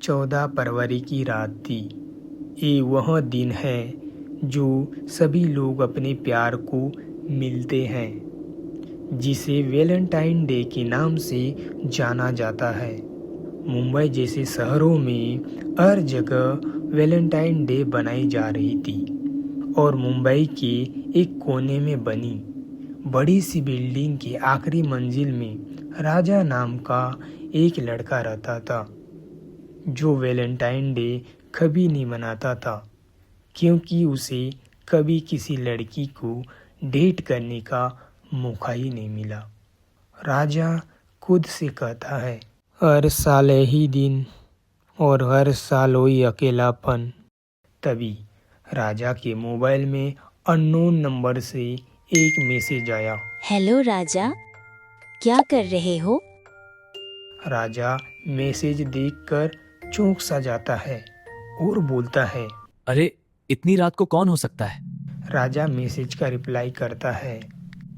14 फरवरी की रात थी। ये वह दिन है जो सभी लोग अपने प्यार को मिलते हैं, जिसे वैलेंटाइन डे के नाम से जाना जाता है। मुंबई जैसे शहरों में हर जगह वैलेंटाइन डे बनाई जा रही थी और मुंबई के एक कोने में बनी बड़ी सी बिल्डिंग की आखिरी मंजिल में राजा नाम का एक लड़का रहता था, जो वैलेंटाइन डे कभी नहीं मनाता था क्योंकि उसे कभी किसी लड़की को डेट करने का मौका ही नहीं मिला। राजा खुद से कहता है, हर साल यही दिन और हर साल वही अकेलापन। तभी राजा के मोबाइल में अननोन नंबर से एक मैसेज आया। हेलो राजा, क्या कर रहे हो? राजा मैसेज देखकर चौंक सा जाता है और बोलता है, अरे इतनी रात को कौन हो सकता है? राजा मैसेज का रिप्लाई करता है।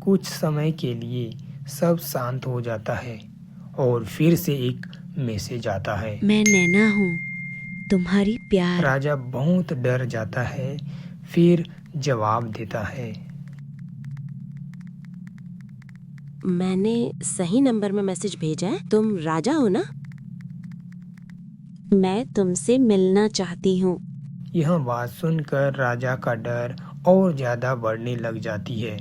कुछ समय के लिए सब शांत हो जाता है और फिर से एक मैसेज आता है। मैं नैना हूँ, तुम्हारी प्यार। राजा बहुत डर जाता है, फिर जवाब देता है, मैंने सही नंबर में मैसेज भेजा है। तुम राजा हो ना? मैं तुमसे मिलना चाहती हूँ। यह बात सुनकर राजा का डर और ज्यादा बढ़ने लग जाती है।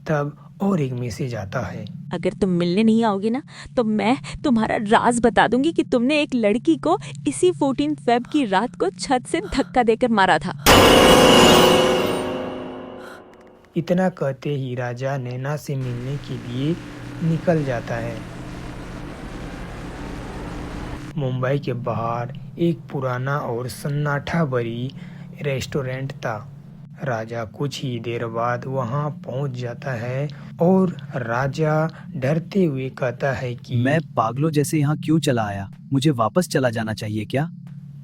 तब और एक मैसेज आता है। अगर तुम मिलने नहीं आओगे ना तो मैं तुम्हारा राज बता दूंगी कि तुमने एक लड़की को इसी 14 फेब की रात को छत से धक्का देकर मारा था। इतना कहते ही राजा नैना से मिलने के लिए निकल जाता है। मुंबई के बाहर एक पुराना और सन्नाटा भरी रेस्टोरेंट था। राजा कुछ ही देर बाद वहां पहुंच जाता है और राजा डरते हुए कहता है कि मैं पागलों जैसे यहाँ क्यों चला आया? मुझे वापस चला जाना चाहिए क्या?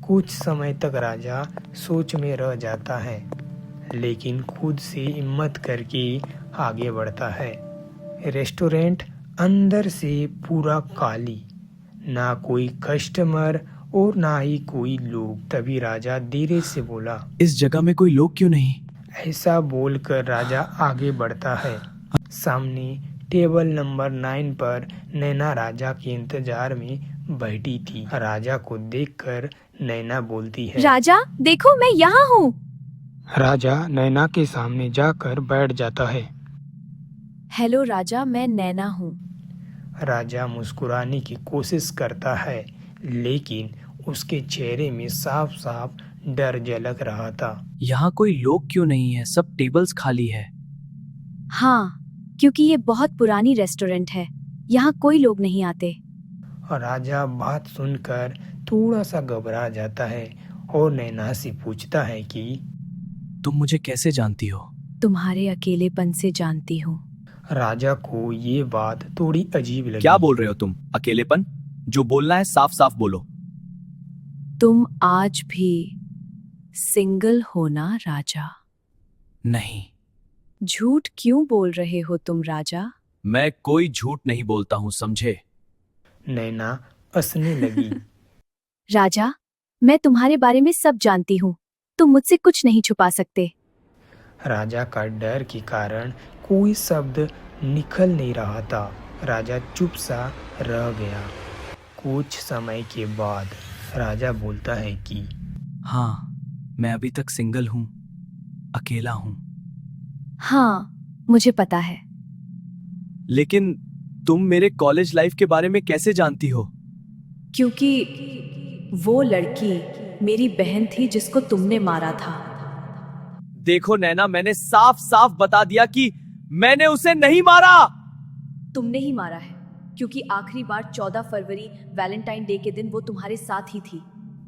कुछ समय तक राजा सोच में रह जाता है, लेकिन खुद से हिम्मत करके आगे बढ़ता है। रेस्टोरेंट अंदर से पूरा खाली, ना कोई कस्टमर और ना ही कोई लोग। तभी राजा धीरे से बोला, इस जगह में कोई लोग क्यों नहीं? ऐसा बोलकर राजा आगे बढ़ता है। सामने टेबल नंबर 9 पर नैना राजा के इंतजार में बैठी थी। राजा को देखकर नैना बोलती है, राजा देखो, मैं यहाँ हूँ। राजा नैना के सामने जाकर बैठ जाता है। हेलो राजा, मैं नैना हूँ। राजा मुस्कुराने की कोशिश करता है, लेकिन उसके चेहरे में साफ साफ डर झलक रहा था। यहाँ कोई लोग क्यों नहीं है? सब टेबल्स खाली है। हाँ, क्योंकि ये बहुत पुरानी रेस्टोरेंट है, यहाँ कोई लोग नहीं आते। और राजा बात सुनकर थोड़ा सा घबरा जाता है और नैना से पूछता है कि तुम मुझे कैसे जानती हो? तुम्हारे अकेलेपन से जानती हूँ। राजा को ये बात थोड़ी अजीब लगी। क्या बोल रहे हो तुम? अकेलेपन? जो बोलना है साफ साफ बोलो। तुम आज भी सिंगल हो ना राजा? नहीं। झूठ क्यों बोल रहे हो तुम राजा? मैं कोई झूठ नहीं बोलता हूँ, समझे? नैना हंसने लगी। राजा, मैं तुम्हारे बारे में सब जानती हूँ, तुम मुझसे कुछ नहीं छुपा सकते। राजा का डर के कारण कोई शब्द निकल नहीं रहा था। राजा चुप सा रह गया। कुछ समय के बाद राजा बोलता है कि हाँ, मैं अभी तक सिंगल हूँ, अकेला हूँ। हाँ, मुझे पता है। लेकिन तुम मेरे कॉलेज लाइफ के बारे में कैसे जानती हो? क्योंकि वो लड़की मेरी बहन थी जिसको तुमने मारा था। देखो नैना, मैंने साफ साफ बता दिया कि मैंने उसे नहीं मारा। तुमने ही मारा है, क्योंकि आखिरी बार 14 फरवरी वैलेंटाइन डे के दिन वो तुम्हारे साथ ही थी।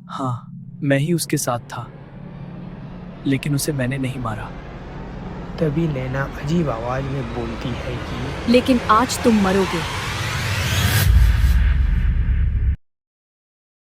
हाँ, मैं ही उसके साथ था, लेकिन उसे मैंने नहीं मारा। तभी नैना अजीब आवाज में बोलती है कि लेकिन आज तुम मरोगे।